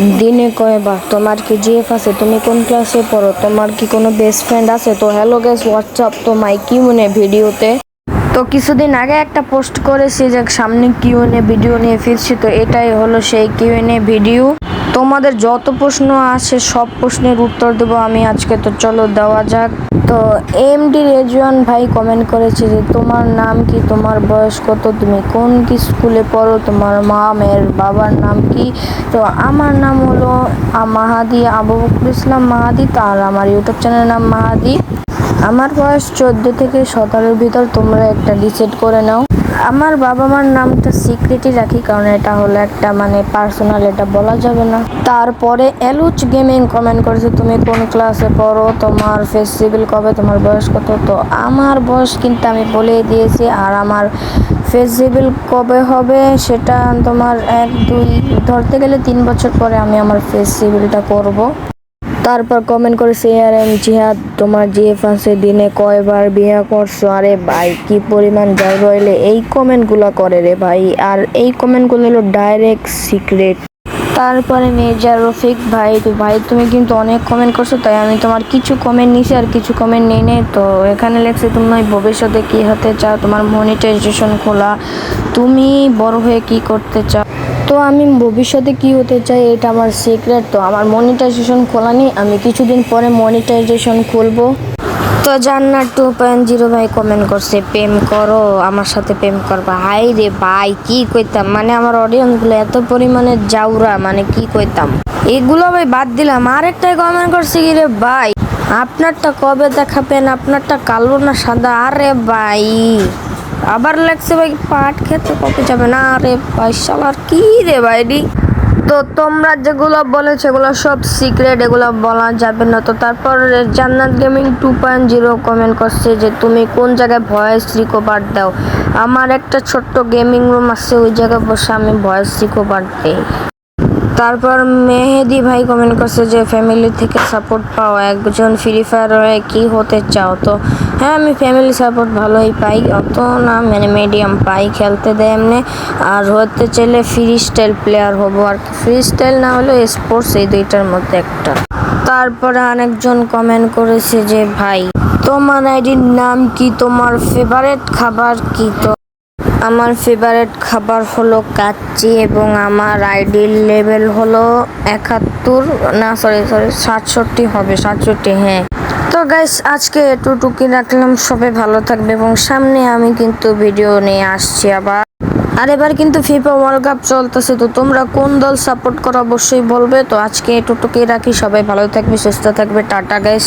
দিনে কয়বার? তোমার কি জিএফ আছে? তুমি কোন ক্লাসে পড়ো? তোমার কি কোনো বেস্ট ফ্রেন্ড আছে? তো হ্যালো গাইস, হোয়াটসঅ্যাপ। তো মাই কিউএনএ ভিডিওতে তো কিছুদিন আগে একটা পোস্ট করেছি যে সামনে কিউএনএ ভিডিও নিয়ে ফিরছি। তো এটাই হলো সেই কিউএনএ ভিডিও। তোমাদের যত প্রশ্ন আছে সব প্রশ্নের উত্তর দেবো আমি আজকে। তো চলো দেওয়া যাক। তো এমডি রেজওয়ান ভাই কমেন্ট করেছে যে তোমার নাম কি, তোমার বয়স কত, তুমি কোন কি স্কুলে পড়ো, তোমার মামের বাবার নাম কি। তো আমার নাম হলো মাহাদি, আবু বকর ইসলাম মাহাদি। তার আমার ইউটিউব চ্যানেলের নাম মাহাদি। আমার বয়স 14 থেকে 17-এর ভিতর, তোমরা একটা ডিসাইড করে নাও। আমার বাবা মার নামটা সিক্রেটই রাখি, কারণ এটা হলো একটা পার্সোনাল, এটা বলা যাবে না। তারপরে এলুচ গেমিং কমেন্ট করেছে তুমি কোন ক্লাসে পড়ো, তোমার ফেস্টিভ্যাল কবে, তোমার বয়স কত। তো আমার বয়স কিন্তু আমি বলে দিয়েছি, আর আমার ফেস্টিভ্যাল কবে হবে সেটা তোমার 1-2 ধরতে গেলে 3 বছর পরে আমি আমার ফেস্টিভ্যালটা করব। তারপর কমেন্ট করেছে এম জিহাদ, তোমার জিএফ আছে, দিনে কয়বার বিয়ে করছো। আরে ভাই কি পরিমাণ যাই বলে এই কমেন্টগুলো করে রে ভাই, আর এই কমেন্টগুলো হলো ডাইরেক্ট সিক্রেট। তারপরে মির্জা রফিক ভাই, তো ভাই তুমি কিন্তু অনেক কমেন্ট করছো, তাই আমি তোমার কিছু কমেন্ট নিছি আর কিছু কমেন্ট নিই নেই। তো এখানে লেখছে তুমি ভবিষ্যতে কি হতে চাও, তোমার মনিটাইজেশন খোলা, তুমি বড় হয়ে কি করতে চাও। তো আমি ভবিষ্যতে কি হতে চাই এটা আমার সিক্রেট। তো আমার মনিটাইজেশন খোলা নেই, আমি কিছুদিন পরে মনিটাইজেশন খুলবো। তো জান্নাত 2.0 ভাই কমেন্ট করছে প্রেম করো, আমার সাথে প্রেম করবা। হাই রে ভাই কি কইতাম, আমার অডিয়েন্স গুলো এত পরিমাণে জাউরা, কি কইতাম। এগুলো ভাই বাদ দিলাম, আরেকটাই কমেন্ট করছে কি রে ভাই, আপনারটা কবে দেখাবেন, আপনারটা কালো না সাদা। আরে ভাই আবার লাগছে ভাই পাট খেতে কবে যাবে না। আরে ভাই শালার কি রে ভাই রে। তো তোমরা যেগুলো বলেছো এগুলো সব সিক্রেট, এগুলো বলা যাবে না। তো তারপর জান্নাত গেমিং 2.0 কমেন্ট করছে যে তুমি কোন জায়গায় ভয়েস রিকভার দাও। আমার একটা ছোট্ট গেমিং রুম আছে, ওই জায়গায় বসে আমি ভয়েস রিকভার দিই। তারপর মেহেদি ভাই কমেন্ট করছে যে ফ্যামিলি থেকে সাপোর্ট পাও, একজন ফ্রি ফায়ার হয়ে কি হতে চাও। তো হ্যাঁ, আমি ফ্যামিলি সাপোর্ট ভালোই পাই, অত না মিডিয়াম পাই, খেলতে দেয় এমনি। আর হতে চাইলে ফ্রি স্টাইল প্লেয়ার হবো আর কি, ফ্রি স্টাইল না হলে স্পোর্টস, এই দুইটার মধ্যে একটা। তারপরে অনেকজন কমেন্ট করেছে যে ভাই তোমার আইডির নাম কি, তোমার ফেভারিট খাবার কি। তো আমার ফেভারিট খাবার হলো কাচ্চি, এবং আমার আইডির লেভেল হলো 71, না সরি 67 হবে, 67, হ্যাঁ। তো গাইস আজকে এতটুকুই রাখলাম, সবাই ভালো থাকবে, এবং সামনে আমি কিন্তু ভিডিও নিয়ে আসছি আবার। আর এবার কিন্তু ফিফা ওয়ার্ল্ড কাপ চলতেছে, তো তোমরা কোন দল সাপোর্ট করো অবশ্যই বলবে। তো আজকে এতটুকুই রাখি, সবাই ভালো থাকবে, সুস্থ থাকবে, টাটা গাইস।